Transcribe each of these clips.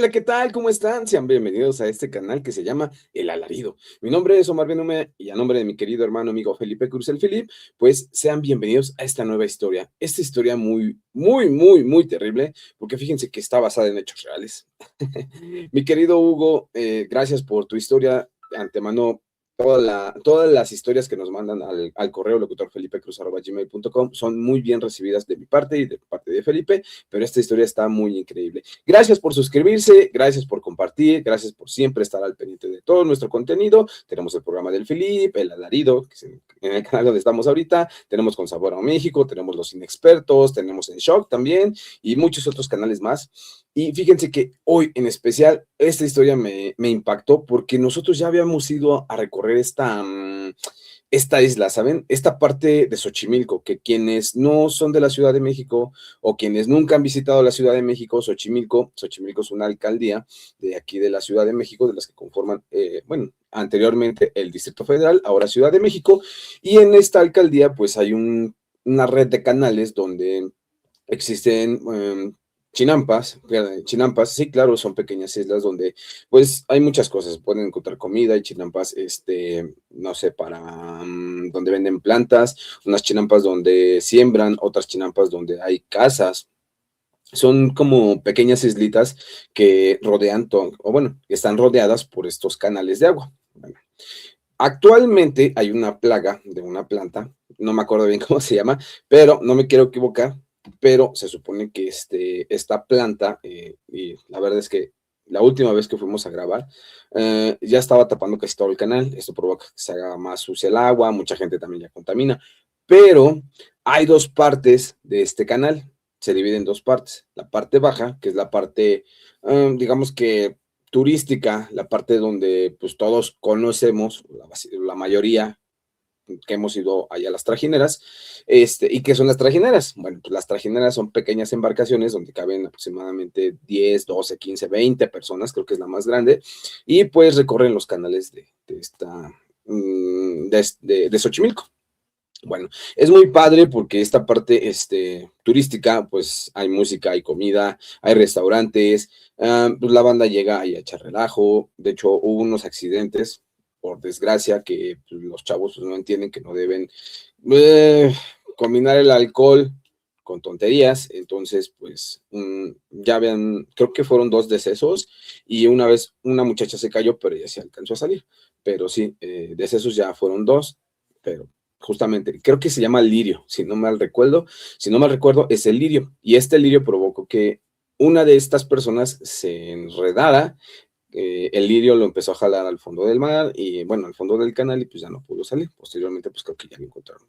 Hola, ¿qué tal? ¿Cómo están? Sean bienvenidos a este canal que se llama El Alarido. Mi nombre es Omar Benume y a nombre de mi querido hermano amigo Felipe Cruz el Filip, pues sean bienvenidos a esta nueva historia. Esta historia muy terrible, porque fíjense que está basada en hechos reales. Mi querido Hugo, gracias por tu historia. De antemano, todas las historias que nos mandan al correo locutorfelipecruz@gmail.com son muy bien recibidas de mi parte y de parte de Felipe, pero esta historia está muy increíble. Gracias por suscribirse, gracias por compartir, gracias por siempre estar al pendiente de todo nuestro contenido. Tenemos el programa del Filip, El Alarido, que es en el canal donde estamos ahorita, tenemos Con Sabor a México, tenemos Los Inexpertos, tenemos En Shock también y muchos otros canales más. Y fíjense que hoy en especial esta historia me impactó porque nosotros ya habíamos ido a recorrer esta isla, ¿saben? Esta parte de Xochimilco, que quienes no son de la Ciudad de México o quienes nunca han visitado la Ciudad de México, Xochimilco es una alcaldía de aquí de la Ciudad de México, de las que conforman, bueno, anteriormente el Distrito Federal, ahora Ciudad de México, y en esta alcaldía pues hay una red de canales donde existen chinampas, sí, claro, son pequeñas islas donde, pues, hay muchas cosas, pueden encontrar comida, hay chinampas, no sé, donde venden plantas, unas chinampas donde siembran, otras chinampas donde hay casas, son como pequeñas islitas que rodean todo, o bueno, están rodeadas por estos canales de agua. Bueno, actualmente hay una plaga de una planta, no me acuerdo bien cómo se llama, pero no me quiero equivocar, pero se supone que esta planta, y la verdad es que la última vez que fuimos a grabar, ya estaba tapando casi todo el canal, esto provoca que se haga más sucia el agua, mucha gente también ya contamina, pero hay dos partes de este canal, se divide en dos partes, la parte baja, que es la parte, digamos que turística, la parte donde pues todos conocemos, la mayoría que hemos ido allá a las trajineras. ¿Y qué son las trajineras? Bueno, pues las trajineras son pequeñas embarcaciones donde caben aproximadamente 10, 12, 15, 20 personas, creo que es la más grande, y pues recorren los canales de Xochimilco. Bueno, es muy padre porque esta parte turística, pues hay música, hay comida, hay restaurantes, pues la banda llega ahí a echar relajo. De hecho, hubo unos accidentes, por desgracia, que pues, los chavos pues, no entienden que no deben eh, combinar el alcohol con tonterías. Entonces, pues ya vean, creo que fueron dos decesos y una vez una muchacha se cayó, pero ella se alcanzó a salir. Pero sí, decesos ya fueron dos, pero justamente, creo que se llama lirio, si no mal recuerdo, es el lirio, y este lirio provocó que una de estas personas se enredara, el lirio lo empezó a jalar al fondo del mar, y bueno, al fondo del canal, y pues ya no pudo salir, posteriormente pues creo que ya lo encontraron,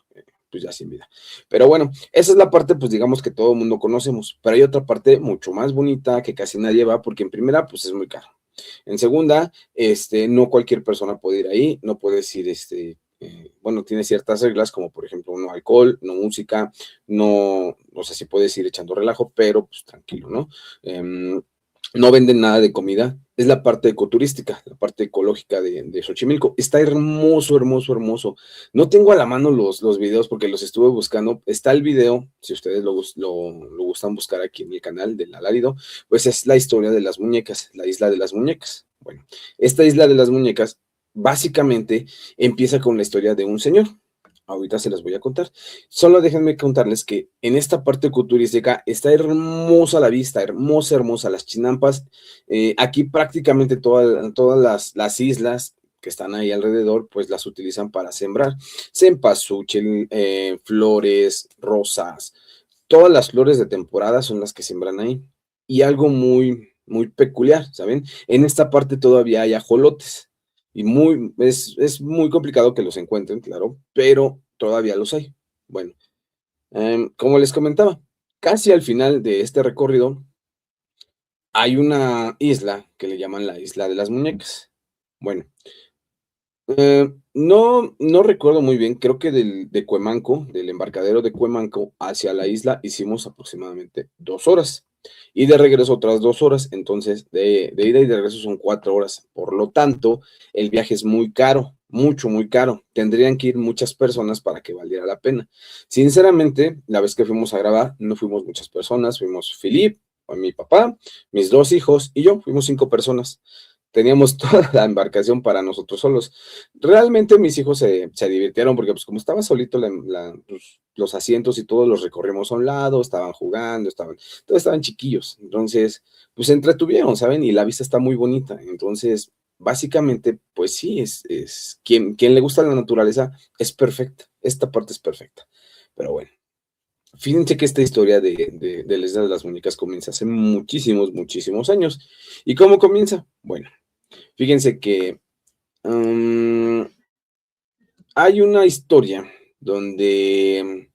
pues ya sin vida. Pero bueno, esa es la parte, pues digamos que todo el mundo conocemos, pero hay otra parte mucho más bonita que casi nadie va, porque en primera, pues es muy caro. En segunda, no cualquier persona puede ir ahí, no puedes ir, bueno, tiene ciertas reglas, como por ejemplo, no alcohol, no música, no sé si puedes ir echando relajo, pero pues tranquilo, ¿no? No venden nada de comida, es la parte ecoturística, la parte ecológica de Xochimilco. Está hermoso. No tengo a la mano los videos porque los estuve buscando. Está el video, si ustedes lo gustan buscar aquí en el canal del Alárido, pues es la historia de las muñecas, la isla de las muñecas. Bueno, esta isla de las muñecas básicamente empieza con la historia de un señor. Ahorita se las voy a contar. Solo déjenme contarles que en esta parte turística está hermosa la vista, hermosa. Las chinampas, aquí prácticamente todas las islas que están ahí alrededor, pues las utilizan para sembrar. Cempasúchil, flores, rosas, todas las flores de temporada son las que sembran ahí. Y algo muy peculiar, ¿saben? En esta parte todavía hay ajolotes. Y es muy complicado que los encuentren, claro, pero todavía los hay. Bueno, como les comentaba, casi al final de este recorrido hay una isla que le llaman la Isla de las Muñecas. Bueno, no recuerdo muy bien, creo que de Cuemanco, del embarcadero de Cuemanco hacia la isla hicimos aproximadamente 2 horas y de regreso otras 2 horas, entonces de ida y de regreso son 4 horas. Por lo tanto, el viaje es muy caro, muy caro. Tendrían que ir muchas personas para que valiera la pena. Sinceramente, la vez que fuimos a grabar, no fuimos muchas personas, fuimos Philip, mi papá, mis 2 hijos y yo, fuimos 5 personas. Teníamos toda la embarcación para nosotros solos. Realmente mis hijos se divirtieron porque pues como estaba solito pues, los asientos y todos los recorrimos a un lado, estaban jugando, todos estaban chiquillos. Entonces, pues se entretuvieron, ¿saben? Y la vista está muy bonita. Entonces, básicamente, pues sí, quien le gusta la naturaleza es perfecta. Esta parte es perfecta. Pero bueno, fíjense que esta historia de la Isla de las Muñecas comienza hace muchísimos, muchísimos años. ¿Y cómo comienza? Bueno, fíjense que hay una historia donde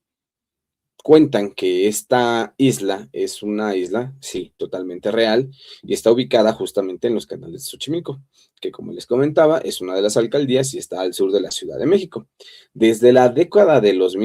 cuentan que esta isla es una isla, sí, totalmente real, y está ubicada justamente en los canales de Xochimilco, que como les comentaba, es una de las alcaldías y está al sur de la Ciudad de México. Desde la década de los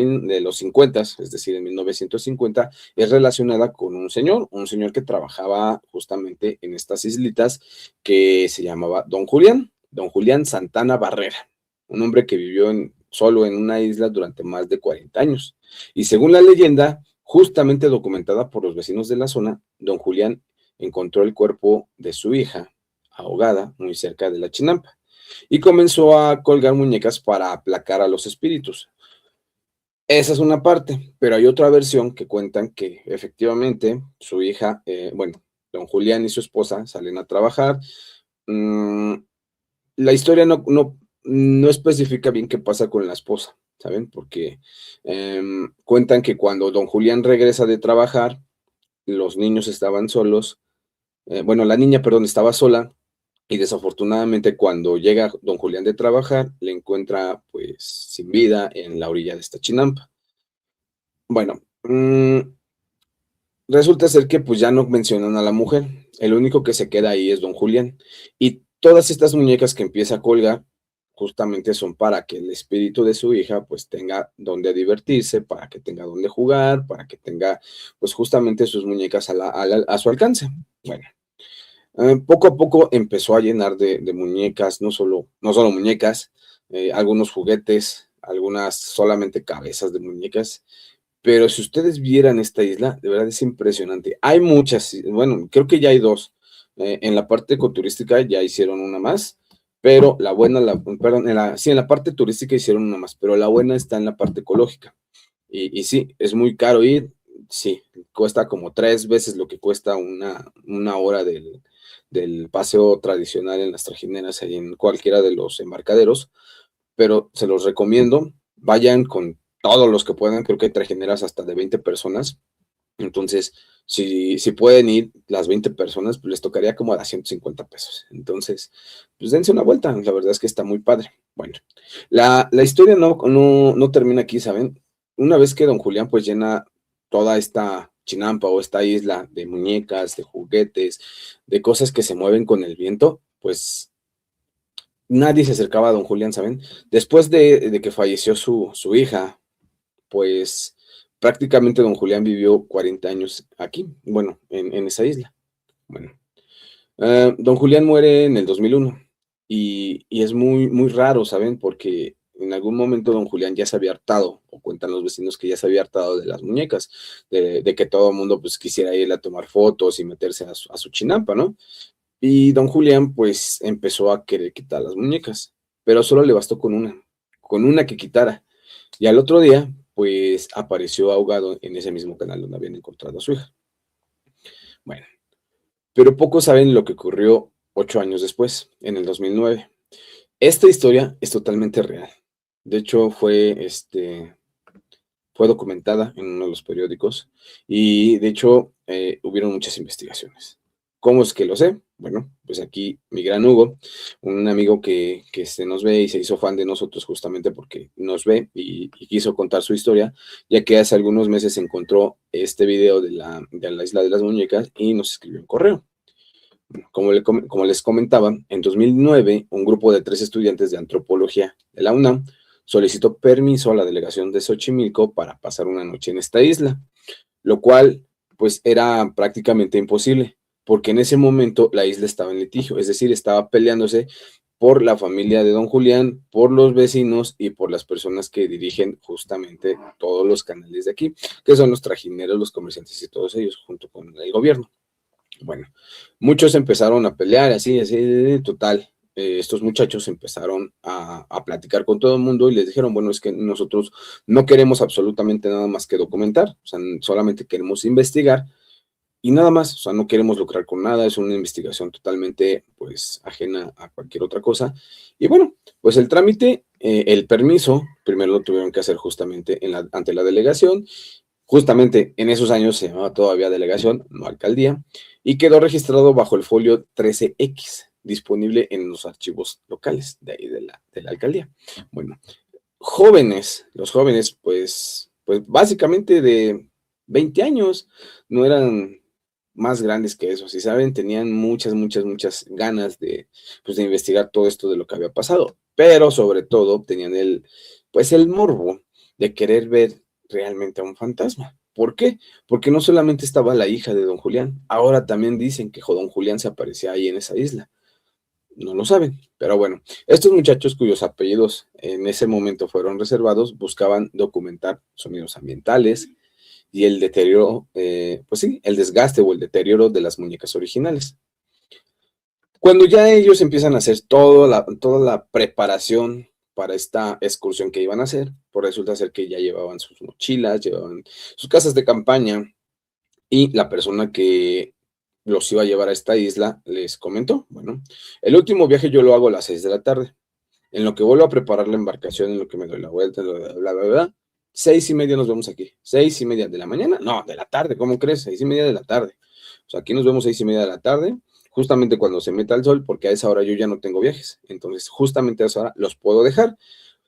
50, es decir, en 1950, es relacionada con un señor que trabajaba justamente en estas islitas, que se llamaba Don Julián Santana Barrera, un hombre que vivió solo en una isla durante más de 40 años. Y según la leyenda, justamente documentada por los vecinos de la zona, don Julián encontró el cuerpo de su hija ahogada muy cerca de la chinampa y comenzó a colgar muñecas para aplacar a los espíritus. Esa es una parte, pero hay otra versión que cuentan que efectivamente su hija, bueno, don Julián y su esposa salen a trabajar. Mm, la historia no especifica bien qué pasa con la esposa, ¿saben? Porque cuentan que cuando don Julián regresa de trabajar, los niños estaban solos, bueno, la niña, perdón, estaba sola, y desafortunadamente cuando llega don Julián de trabajar, le encuentra pues sin vida en la orilla de esta chinampa. Bueno, resulta ser que pues ya no mencionan a la mujer, el único que se queda ahí es don Julián. Y todas estas muñecas que empieza a colgar justamente son para que el espíritu de su hija pues tenga donde divertirse, para que tenga donde jugar, para que tenga pues justamente sus muñecas a su alcance. Bueno, poco a poco empezó a llenar de muñecas, no solo muñecas, algunos juguetes, algunas solamente cabezas de muñecas, pero si ustedes vieran esta isla, de verdad es impresionante. Hay muchas, bueno, creo que ya hay dos. En la parte ecoturística ya hicieron una más, pero la buena, perdón, sí, en la parte turística hicieron una más, pero la buena está en la parte ecológica. Y sí, es muy caro ir, sí, cuesta como 3 veces lo que cuesta una hora del paseo tradicional en las trajineras, ahí en cualquiera de los embarcaderos, pero se los recomiendo, vayan con todos los que puedan, creo que hay trajineras hasta de 20 personas, entonces si pueden ir las 20 personas, pues les tocaría como a 150 pesos, entonces pues dense una vuelta, la verdad es que está muy padre. Bueno, la historia no termina aquí, ¿saben? Una vez que don Julián pues llena toda esta chinampa o esta isla de muñecas, de juguetes, de cosas que se mueven con el viento, pues nadie se acercaba a don Julián, ¿saben? Después de que falleció su hija, pues prácticamente don Julián vivió 40 años aquí, bueno, en esa isla. Bueno, don Julián muere en el 2001 y es muy, muy raro, ¿saben? Porque en algún momento don Julián ya se había hartado, o cuentan los vecinos que ya se había hartado de las muñecas, de que todo el mundo pues quisiera ir a tomar fotos y meterse a su chinampa, ¿no? Y don Julián, pues, empezó a querer quitar las muñecas, pero solo le bastó con una que quitara. Y al otro día, pues, apareció ahogado en ese mismo canal donde habían encontrado a su hija. Bueno, pero pocos saben lo que ocurrió 8 años después, en el 2009. Esta historia es totalmente real. De hecho, fue documentada en uno de los periódicos y de hecho hubieron muchas investigaciones. ¿Cómo es que lo sé? Bueno, pues aquí mi gran Hugo, un amigo que se nos ve y se hizo fan de nosotros justamente porque nos ve y quiso contar su historia, ya que hace algunos meses encontró este video de la Isla de las Muñecas y nos escribió un correo. Como les comentaba, en 2009, un grupo de 3 estudiantes de antropología de la UNAM solicitó permiso a la delegación de Xochimilco para pasar una noche en esta isla, lo cual pues era prácticamente imposible, porque en ese momento la isla estaba en litigio, es decir, estaba peleándose por la familia de don Julián, por los vecinos y por las personas que dirigen justamente todos los canales de aquí, que son los trajineros, los comerciantes y todos ellos, junto con el gobierno. Bueno, muchos empezaron a pelear, así, así, total. Estos muchachos empezaron a platicar con todo el mundo y les dijeron, bueno, es que nosotros no queremos absolutamente nada más que documentar, o sea, solamente queremos investigar y nada más, o sea, no queremos lucrar con nada, es una investigación totalmente, pues, ajena a cualquier otra cosa. Y bueno, pues el trámite, el permiso, primero lo tuvieron que hacer justamente ante la delegación. Justamente en esos años se llamaba todavía delegación, no alcaldía, y quedó registrado bajo el folio 13X, disponible en los archivos locales de ahí de la alcaldía. Bueno, los jóvenes, pues básicamente de 20 años, no eran más grandes que eso, si saben, tenían muchas, muchas, muchas ganas pues, de investigar todo esto de lo que había pasado, pero sobre todo tenían pues el morbo de querer ver realmente a un fantasma. ¿Por qué? Porque no solamente estaba la hija de don Julián, ahora también dicen que don Julián se aparecía ahí en esa isla. No lo saben, pero bueno, estos muchachos cuyos apellidos en ese momento fueron reservados buscaban documentar sonidos ambientales y el deterioro, pues sí, el desgaste o el deterioro de las muñecas originales. Cuando ya ellos empiezan a hacer toda la preparación para esta excursión que iban a hacer, pues resulta ser que ya llevaban sus mochilas, llevaban sus casas de campaña y la persona que los iba a llevar a esta isla les comentó, bueno, el último viaje yo lo hago a las 6 de la tarde, en lo que vuelvo a preparar la embarcación, en lo que me doy la vuelta, bla, bla, bla, bla, 6:30 nos vemos aquí, 6:30 de la mañana, no, de la tarde, ¿cómo crees? 6:30 de la tarde, o sea, aquí nos vemos 6:30 de la tarde, justamente cuando se meta el sol, porque a esa hora yo ya no tengo viajes, entonces justamente a esa hora los puedo dejar,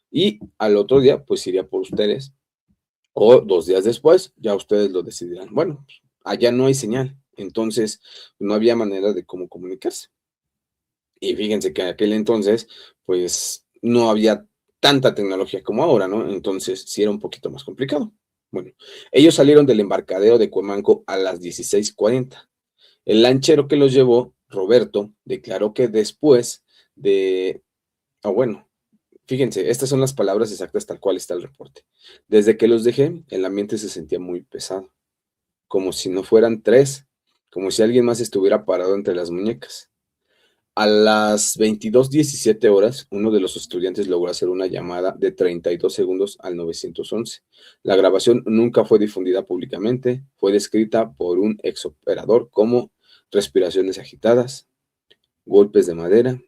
y al otro día, pues iría por ustedes, o 2 días después, ya ustedes lo decidirán. Bueno, allá no hay señal, entonces no había manera de cómo comunicarse. Y fíjense que en aquel entonces, pues no había tanta tecnología como ahora, ¿no? Entonces sí era un poquito más complicado. Bueno, ellos salieron del embarcadero de Cuemanco a las 16:40. El lanchero que los llevó, Roberto, declaró que después de, bueno, fíjense, estas son las palabras exactas tal cual está el reporte. Desde que los dejé, el ambiente se sentía muy pesado, como si no fueran tres, como si alguien más estuviera parado entre las muñecas. A las 22:17 uno de los estudiantes logró hacer una llamada de 32 segundos al 911. La grabación nunca fue difundida públicamente, fue descrita por un exoperador como respiraciones agitadas, golpes de madera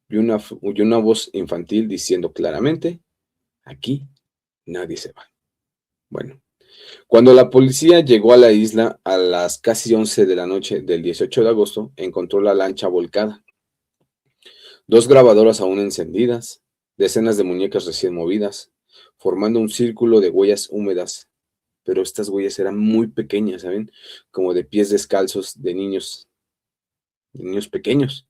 y una voz infantil diciendo claramente, aquí nadie se va. Bueno, cuando la policía llegó a la isla a las casi 11 de la noche del 18 de agosto, encontró la lancha volcada. Dos grabadoras aún encendidas, decenas de muñecas recién movidas, formando un círculo de huellas húmedas, pero estas huellas eran muy pequeñas, ¿saben? Como de pies descalzos de niños pequeños.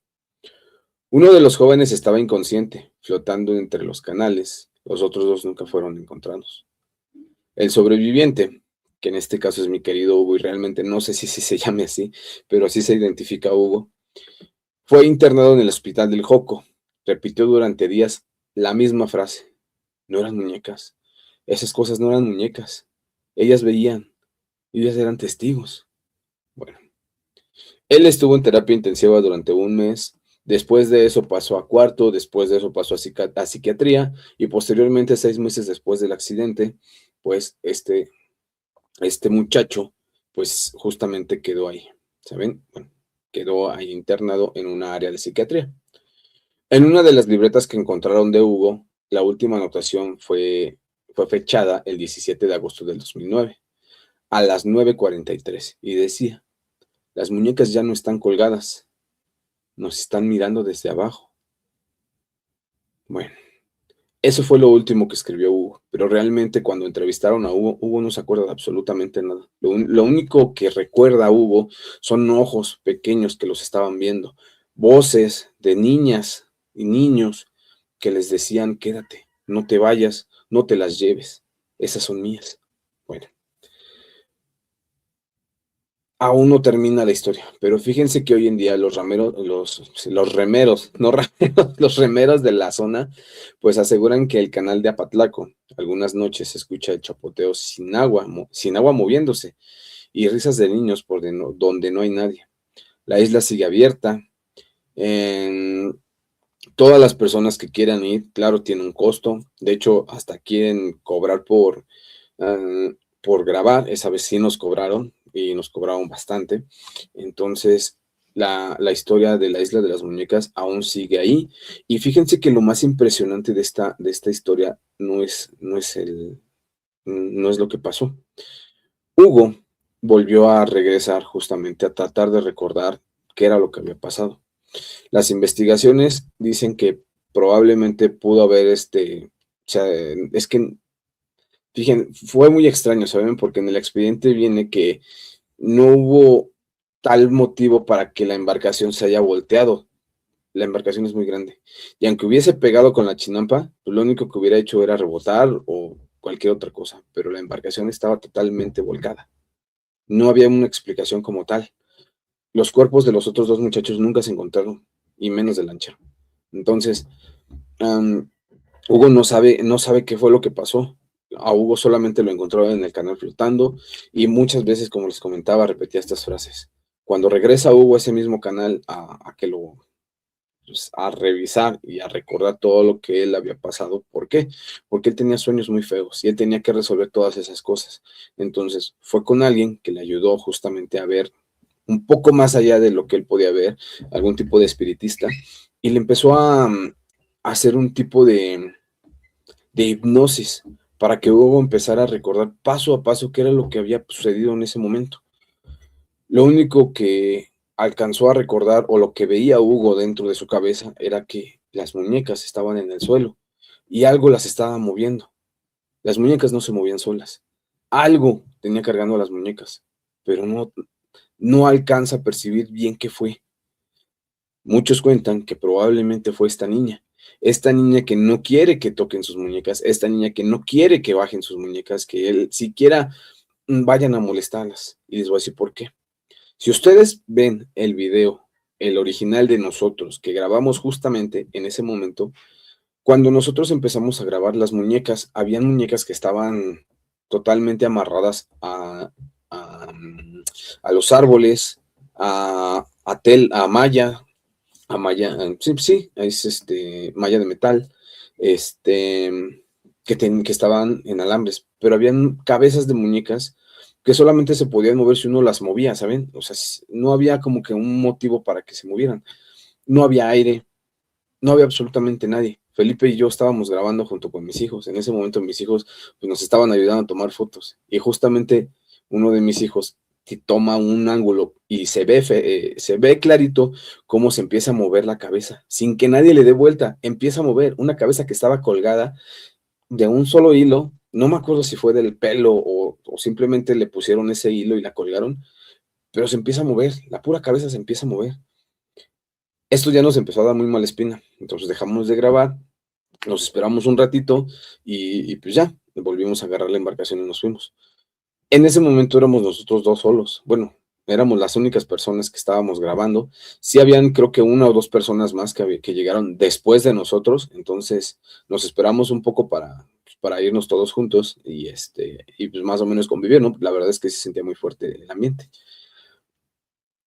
Uno de los jóvenes estaba inconsciente, flotando entre los canales, los otros dos nunca fueron encontrados. El sobreviviente, que en este caso es mi querido Hugo, y realmente no sé si se llame así, pero así se identifica a Hugo, fue internado en el hospital del Joco. Repitió durante días la misma frase. No eran muñecas. Esas cosas no eran muñecas. Ellas veían. Ellas eran testigos. Bueno, él estuvo en terapia intensiva durante un mes. Después de eso pasó a cuarto. Después de eso pasó a psiquiatría. Y posteriormente, 6 meses después del accidente, pues este muchacho, pues justamente quedó ahí. ¿Saben? Bueno, quedó ahí internado en una área de psiquiatría. En una de las libretas que encontraron de Hugo, la última anotación fue fechada el 17 de agosto del 2009, a las 9:43, y decía, las muñecas ya no están colgadas, nos están mirando desde abajo. Bueno, eso fue lo último que escribió Hugo, pero realmente cuando entrevistaron a Hugo, Hugo no se acuerda de absolutamente nada. Lo único que recuerda a Hugo son ojos pequeños que los estaban viendo, voces de niñas y niños que les decían, quédate, no te vayas, no te las lleves, esas son mías. Bueno, aún no termina la historia, pero fíjense que hoy en día los remeros, no rameros, los remeros de la zona, pues aseguran que el canal de Apatlaco, algunas noches se escucha el chapoteo sin agua moviéndose y risas de niños donde no hay nadie. La isla sigue abierta. En todas las personas que quieran ir, claro, tiene un costo. De hecho, hasta quieren cobrar ah, por grabar. Esa vez sí nos cobraron y nos cobraron bastante. Entonces, la historia de la Isla de las Muñecas aún sigue ahí. Y fíjense que lo más impresionante de esta historia no es lo que pasó. Hugo volvió a regresar justamente a tratar de recordar qué era lo que había pasado. Las investigaciones dicen que probablemente pudo haber o sea, es que, fíjense, fue muy extraño, ¿saben? Porque en el expediente viene que no hubo tal motivo para que la embarcación se haya volteado. La embarcación es muy grande. Y aunque hubiese pegado con la chinampa, pues lo único que hubiera hecho era rebotar o cualquier otra cosa, pero la embarcación estaba totalmente volcada. No había una explicación como tal. Los cuerpos de los otros dos muchachos nunca se encontraron, y menos del lanchero. Entonces, um, Hugo no sabe qué fue lo que pasó. A Hugo solamente lo encontró en el canal flotando y muchas veces, como les comentaba, repetía estas frases. Cuando regresa Hugo a ese mismo canal pues, a revisar y a recordar todo lo que él había pasado. ¿Por qué? Porque él tenía sueños muy feos y él tenía que resolver todas esas cosas. Entonces fue con alguien que le ayudó justamente a ver un poco más allá de lo que él podía ver, algún tipo de espiritista, y le empezó a hacer un tipo de hipnosis para que Hugo empezara a recordar paso a paso qué era lo que había sucedido en ese momento. Lo único que alcanzó a recordar o lo que veía Hugo dentro de su cabeza era que las muñecas estaban en el suelo y algo las estaba moviendo. Las muñecas no se movían solas. Algo tenía cargando a las muñecas, pero no alcanza a percibir bien qué fue. Muchos cuentan que probablemente fue esta niña que no quiere que toquen sus muñecas, esta niña que no quiere que bajen sus muñecas, que él siquiera vayan a molestarlas. Y les voy a decir por qué. Si ustedes ven el video, el original de nosotros, que grabamos justamente en ese momento, cuando nosotros empezamos a grabar las muñecas, habían muñecas que estaban totalmente amarradas a los árboles, a malla, sí, sí, es malla de metal, que estaban en alambres, pero habían cabezas de muñecas que solamente se podían mover si uno las movía, ¿saben? O sea, no había como que un motivo para que se movieran. No había aire, no había absolutamente nadie. Felipe y yo estábamos grabando junto con mis hijos. En ese momento mis hijos pues, nos estaban ayudando a tomar fotos. Y justamente uno de mis hijos que toma un ángulo y se ve clarito cómo se empieza a mover la cabeza, sin que nadie le dé vuelta. Empieza a mover una cabeza que estaba colgada de un solo hilo. No me acuerdo si fue del pelo o simplemente le pusieron ese hilo y la colgaron, pero se empieza a mover. La pura cabeza se empieza a mover. Esto ya nos empezó a dar muy mala espina, entonces dejamos de grabar, nos esperamos un ratito y pues ya, volvimos a agarrar la embarcación y nos fuimos. En ese momento éramos nosotros dos solos, bueno, éramos las únicas personas que estábamos grabando. Sí habían creo que una o dos personas más que llegaron después de nosotros, entonces nos esperamos un poco para irnos todos juntos y pues más o menos convivir, ¿no? La verdad es que se sentía muy fuerte el ambiente.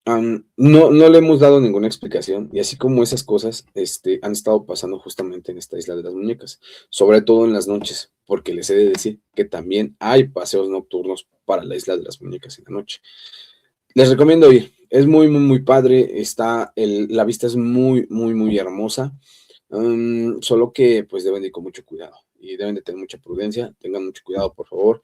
No le hemos dado ninguna explicación y así como esas cosas han estado pasando justamente en esta isla de las muñecas, sobre todo en las noches, porque les he de decir que también hay paseos nocturnos para la isla de las muñecas en la noche. Les recomiendo ir, es muy, muy, muy padre, la vista es muy, muy, muy hermosa. Solo que pues deben de ir con mucho cuidado y deben de tener mucha prudencia, tengan mucho cuidado por favor.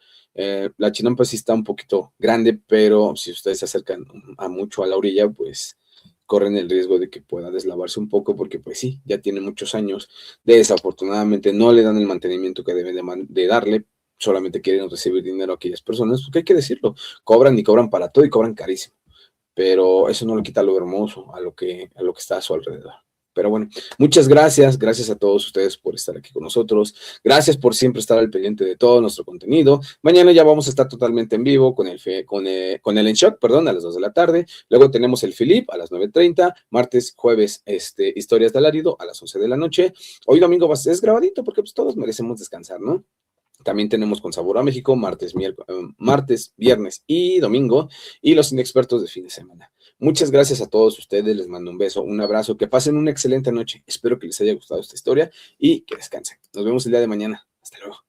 La chinampa sí está un poquito grande, pero si ustedes se acercan mucho a la orilla, pues corren el riesgo de que pueda deslavarse un poco porque pues sí, ya tiene muchos años, desafortunadamente no le dan el mantenimiento que deben de darle, solamente quieren recibir dinero a aquellas personas, porque hay que decirlo, cobran y cobran para todo y cobran carísimo, pero eso no le quita lo hermoso a lo que está a su alrededor. Pero bueno, muchas gracias, gracias a todos ustedes por estar aquí con nosotros, gracias por siempre estar al pendiente de todo nuestro contenido. Mañana ya vamos a estar totalmente en vivo con el En Shock, perdón, a las 2 de la tarde. Luego tenemos el Philip a las 9:30, martes, jueves, Historias de Alarido a las 11 de la noche. Hoy domingo es grabadito porque pues todos merecemos descansar, ¿no? También tenemos Con Sabor a México, martes, viernes y domingo, y los inexpertos de fin de semana. Muchas gracias a todos ustedes, les mando un beso, un abrazo, que pasen una excelente noche. Espero que les haya gustado esta historia y que descansen. Nos vemos el día de mañana. Hasta luego.